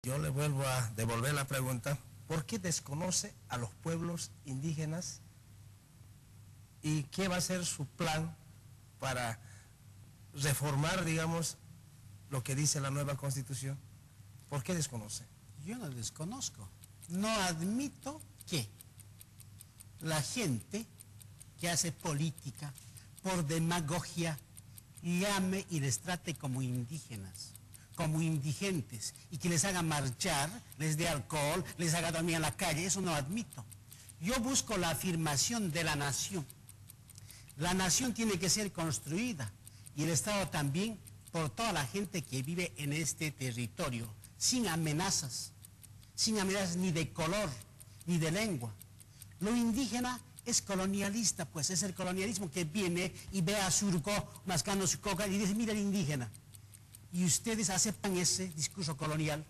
Yo le vuelvo a devolver la pregunta, ¿por qué desconoce a los pueblos indígenas y qué va a ser su plan para reformar, digamos, lo que dice la nueva Constitución? ¿Por qué desconoce? Yo no desconozco. No admito que la gente que hace política por demagogia llame y les trate como indígenas, como indigentes, y que les haga marchar, les dé alcohol, les haga dormir en la calle. Eso no admito. Yo busco la afirmación de la nación. La nación tiene que ser construida, y el Estado también, por toda la gente que vive en este territorio, sin amenazas ni de color, ni de lengua. Lo indígena es colonialista, pues es el colonialismo que viene y ve a Surco mascando su coca y dice, mira el indígena. Y ustedes aceptan ese discurso colonial,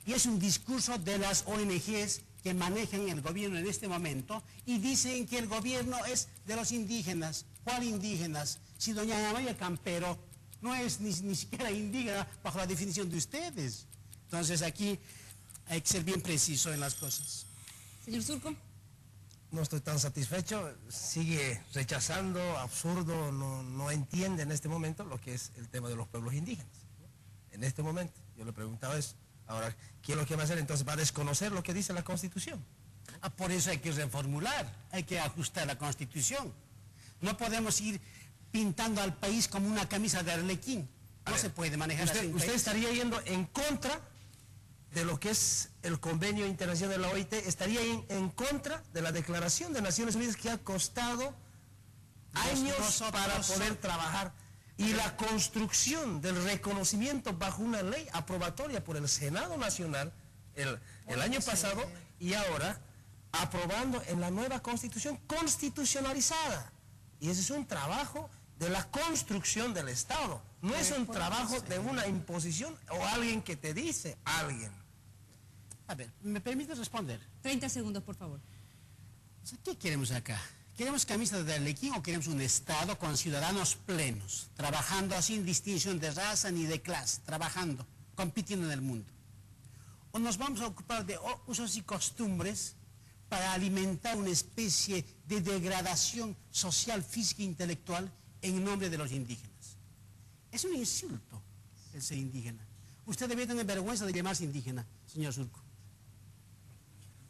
y es un discurso de las ONGs que manejan el gobierno en este momento, y dicen que el gobierno es de los indígenas. ¿Cuál indígenas? Si doña María Campero no es ni siquiera indígena bajo la definición de ustedes. Entonces aquí hay que ser bien preciso en las cosas. Señor Surco. No estoy tan satisfecho, sigue rechazando, absurdo, no entiende en este momento lo que es el tema de los pueblos indígenas. En este momento, yo le preguntaba eso. Ahora, ¿qué es lo que va a hacer? Entonces va a desconocer lo que dice la Constitución. Por eso hay que reformular, hay que ajustar la Constitución. No podemos ir pintando al país como una camisa de arlequín. No se puede manejar así. ¿Usted estaría yendo en contra de lo que es el convenio internacional de la OIT? ¿Estaría en contra de la Declaración de Naciones Unidas que ha costado años para poder trabajar? Y la construcción del reconocimiento bajo una ley aprobatoria por el Senado Nacional el año pasado, y ahora aprobando en la nueva Constitución constitucionalizada. Y ese es un trabajo de la construcción del Estado, no es un trabajo de una imposición o alguien que te dice alguien. A ver, ¿me permite responder? 30 segundos, por favor. ¿Qué queremos acá? ¿Queremos camisas de arlequín o queremos un Estado con ciudadanos plenos, trabajando sin distinción de raza ni de clase, trabajando, compitiendo en el mundo? ¿O nos vamos a ocupar de usos y costumbres para alimentar una especie de degradación social, física e intelectual en nombre de los indígenas? Es un insulto el ser indígena. Usted debe tener vergüenza de llamarse indígena, señor Surco.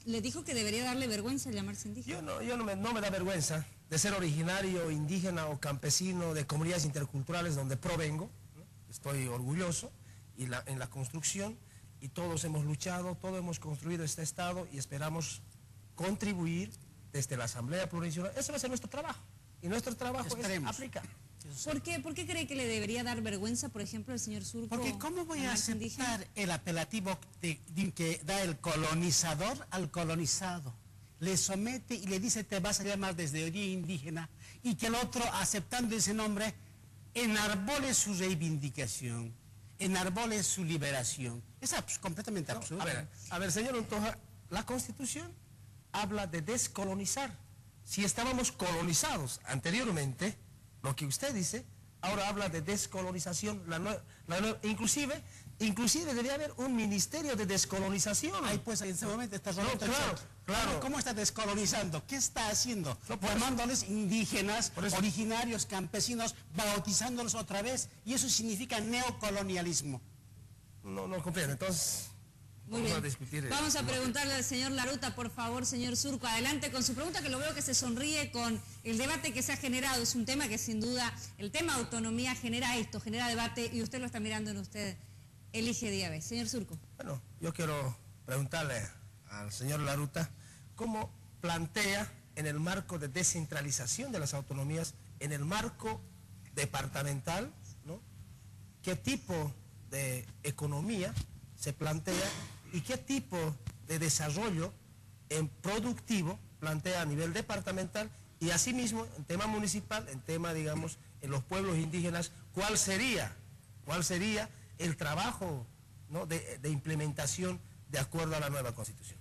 Le dijo que debería darle vergüenza llamarse indígena. No me da vergüenza de ser originario, indígena o campesino de comunidades interculturales donde provengo, ¿no? Estoy orgulloso en la construcción, y todos hemos luchado, todos hemos construido este Estado y esperamos contribuir desde la Asamblea Plurinacional. Ese va a ser nuestro trabajo, y nuestro trabajo es aplicar. ¿Por qué cree que le debería dar vergüenza, por ejemplo, al señor Surco? Porque ¿cómo voy a aceptar el apelativo que da el colonizador al colonizado? Le somete y le dice, te vas a llamar desde origen indígena, y que el otro, aceptando ese nombre, enarbole su reivindicación, enarbole su liberación. Es completamente absurdo. A ver, señor Untoja, la Constitución habla de descolonizar. Si estábamos colonizados anteriormente, lo que usted dice, ahora habla de descolonización. Inclusive debería haber un ministerio de descolonización. Ay, pues en ese momento está Roberto. Claro. ¿Cómo está descolonizando? ¿Qué está haciendo? Formándoles indígenas, originarios, campesinos, bautizándolos otra vez, y eso significa neocolonialismo. No comprendo, entonces... Muy bien. Vamos a preguntarle al señor Laruta, por favor, señor Surco. Adelante con su pregunta, que lo veo que se sonríe con el debate que se ha generado. Es un tema que sin duda, el tema autonomía genera debate, y usted lo está mirando en usted. Elige día B. Señor Surco. Bueno, yo quiero preguntarle al señor Laruta cómo plantea, en el marco de descentralización de las autonomías, en el marco departamental, ¿no?, qué tipo de economía se plantea y qué tipo de desarrollo productivo plantea a nivel departamental, y asimismo en tema municipal, en tema, digamos, en los pueblos indígenas, cuál sería el trabajo, ¿no?, de implementación de acuerdo a la nueva Constitución.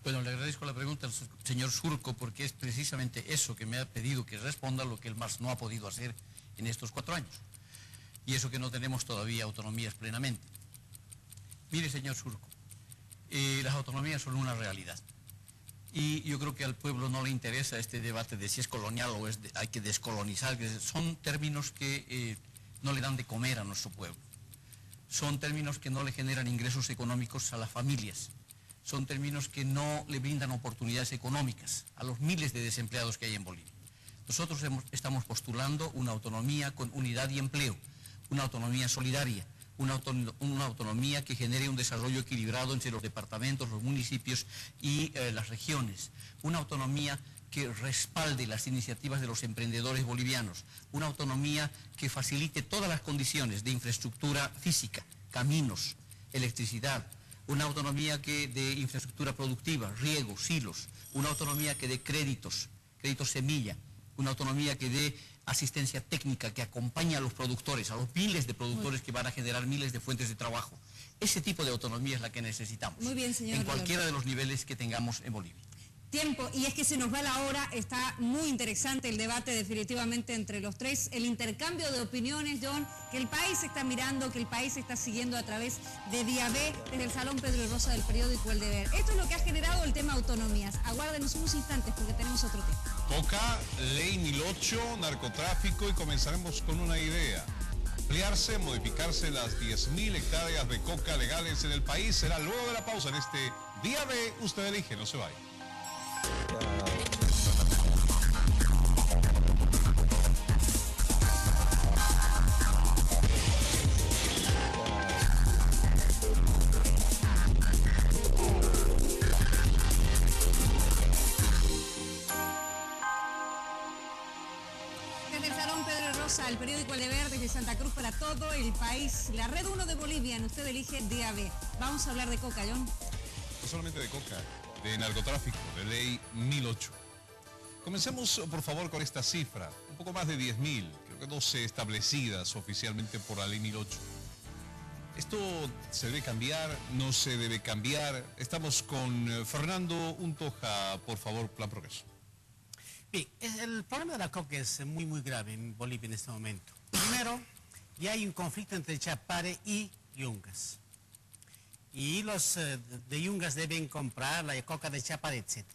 Bueno, le agradezco la pregunta al señor Surco, porque es precisamente eso que me ha pedido que responda, lo que él más no ha podido hacer en estos 4 años, y eso que no tenemos todavía autonomías plenamente. Mire, señor Surco, Las autonomías son una realidad. Y yo creo que al pueblo no le interesa este debate de si es colonial o hay que descolonizar. Son términos que no le dan de comer a nuestro pueblo. Son términos que no le generan ingresos económicos a las familias. Son términos que no le brindan oportunidades económicas a los miles de desempleados que hay en Bolivia. Nosotros estamos postulando una autonomía con unidad y empleo, una autonomía solidaria, una autonomía que genere un desarrollo equilibrado entre los departamentos, los municipios y las regiones, una autonomía que respalde las iniciativas de los emprendedores bolivianos, una autonomía que facilite todas las condiciones de infraestructura física, caminos, electricidad, una autonomía que de infraestructura productiva, riego, silos, una autonomía que dé créditos semilla, una autonomía que dé asistencia técnica, que acompañe a los productores, a los miles de productores que van a generar miles de fuentes de trabajo. Ese tipo de autonomía es la que necesitamos. Muy bien, señor. En cualquiera de los niveles que tengamos en Bolivia. Tiempo, y es que se nos va la hora, está muy interesante el debate definitivamente entre los tres, el intercambio de opiniones, John, que el país está mirando, que el país está siguiendo a través de Día B, desde el Salón Pedro Rosa del periódico El Deber. Esto es lo que ha generado el tema autonomías. Aguárdenos unos instantes porque tenemos otro tema. Coca, Ley 1008, narcotráfico, y comenzaremos con una idea. Ampliarse, modificarse las 10.000 hectáreas de coca legales en el país. Será luego de la pausa en este Día B. Usted elige, no se vaya. Desde el Salón Pedro Rosa, el periódico El Deber, desde Santa Cruz para todo el país, la Red 1 de Bolivia, en Usted Elige Día B. Vamos a hablar de coca, John. No solamente de coca, de narcotráfico, de Ley 1008. Comencemos, por favor, con esta cifra. Un poco más de 10.000, creo que 12 establecidas oficialmente por la Ley 1008. ¿Esto se debe cambiar? ¿No se debe cambiar? Estamos con Fernando Untoja, por favor, Plan Progreso. Bien, el problema de la coca es muy grave en Bolivia en este momento. Primero, ya hay un conflicto entre Chapare y Yungas. Y los de Yungas deben comprar la coca de Chapare, etc.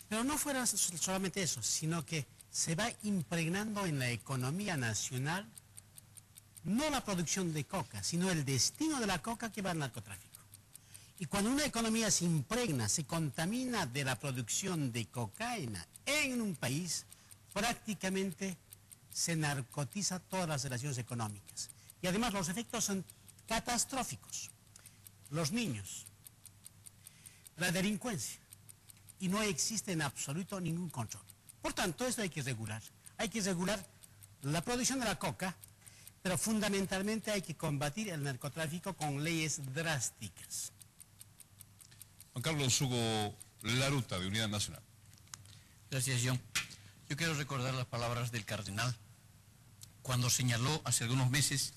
Pero no fuera solamente eso, sino que se va impregnando en la economía nacional no la producción de coca, sino el destino de la coca que va al narcotráfico. Y cuando una economía se impregna, se contamina de la producción de cocaína en un país, prácticamente se narcotiza todas las relaciones económicas. Y además los efectos son catastróficos. Los niños, la delincuencia, y no existe en absoluto ningún control. Por tanto, esto hay que regular. Hay que regular la producción de la coca, pero fundamentalmente hay que combatir el narcotráfico con leyes drásticas. Juan Carlos Hugo Laruta, de Unidad Nacional. Gracias, John. Yo quiero recordar las palabras del cardenal cuando señaló hace algunos meses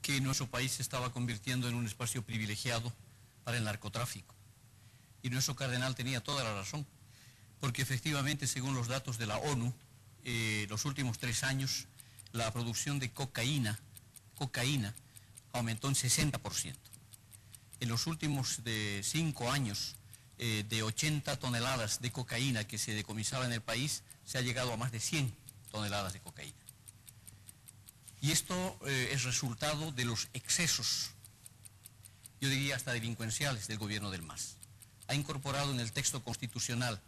que nuestro país se estaba convirtiendo en un espacio privilegiado para el narcotráfico. Y nuestro cardenal tenía toda la razón, porque efectivamente, según los datos de la ONU, los últimos 3 años, la producción de cocaína aumentó en 60%. En los últimos 5 años, de 80 toneladas de cocaína que se decomisaba en el país, se ha llegado a más de 100 toneladas de cocaína. Y esto es resultado de los excesos, yo diría hasta delincuenciales, del gobierno del MAS. Ha incorporado en el texto constitucional,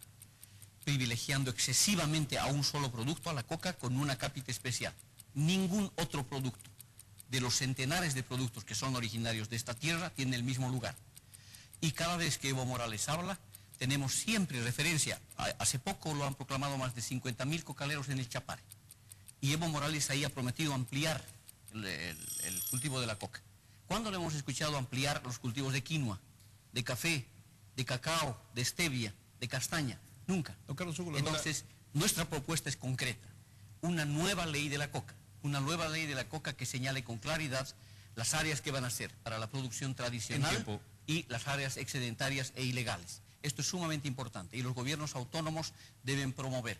privilegiando excesivamente a un solo producto, a la coca, con una cápita especial. Ningún otro producto de los centenares de productos que son originarios de esta tierra tiene el mismo lugar. Y cada vez que Evo Morales habla, tenemos siempre referencia. Hace poco lo han proclamado más de 50.000 cocaleros en el Chapare. Y Evo Morales ahí ha prometido ampliar el cultivo de la coca. ¿Cuándo le hemos escuchado ampliar los cultivos de quinoa, de café, de cacao, de stevia, de castaña? Nunca. Entonces, nuestra propuesta es concreta. Una nueva ley de la coca. Una nueva ley de la coca que señale con claridad las áreas que van a ser para la producción tradicional y las áreas excedentarias e ilegales. Esto es sumamente importante y los gobiernos autónomos deben promover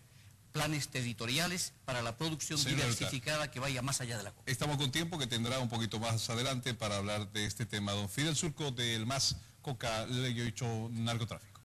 planes territoriales para la producción diversificada que vaya más allá de la coca. Estamos con tiempo, que tendrá un poquito más adelante para hablar de este tema. Don Fidel Surco, del MAS, coca, ley 8, narcotráfico.